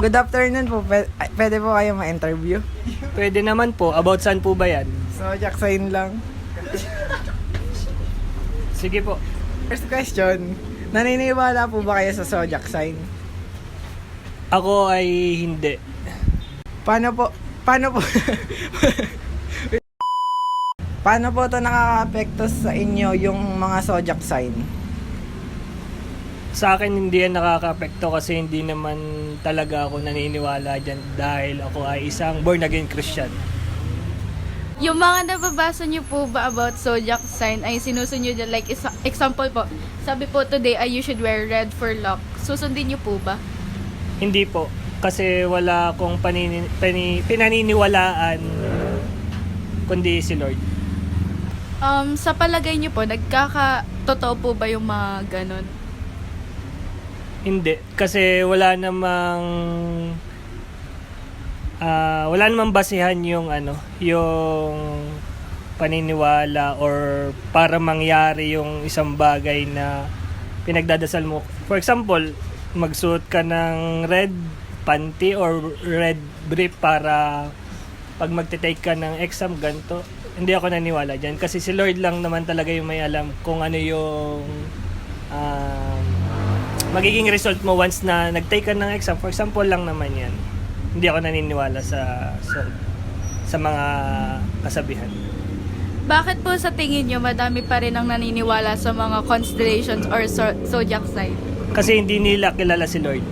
Good afternoon po. Pwede po kayo ma-interview? Pwede naman po. About saan po ba yan? Zodiac sign lang. Sige po. First question. Naniniwala po ba kayo sa zodiac sign? Ako ay hindi. Paano po Paano po ito nakaka-apekto sa inyo yung mga zodiac sign? Sa akin hindi yan nakaka-apekto kasi hindi naman talaga ako naniniwala dyan dahil ako ay isang born again Christian. Yung mga nababasa niyo po ba about zodiac sign ay sinusunod niyo, like example po, sabi po today ay you should wear red for luck. Susundin niyo po ba? Hindi po. Kasi wala akong pinaniniwalaan kundi si Lord. Sa palagay niyo po, nagkaka-totoo po ba yung mga ganon? Hindi. Kasi wala namang basihan yung yung paniniwala or para mangyari yung isang bagay na pinagdadasal mo. For example, magsuot ka ng red panty or red brief para pag magte-take ka ng exam ganito. Hindi ako naniwala dyan kasi si Lord lang naman talaga yung may alam kung ano yung magiging result mo once na nag-take ka ng exam. For example lang naman yan. Hindi ako naniniwala sa mga kasabihan. Bakit po sa tingin niyo madami pa rin ang naniniwala sa mga constellations or zodiac sign? Kasi hindi nila kilala si Lord.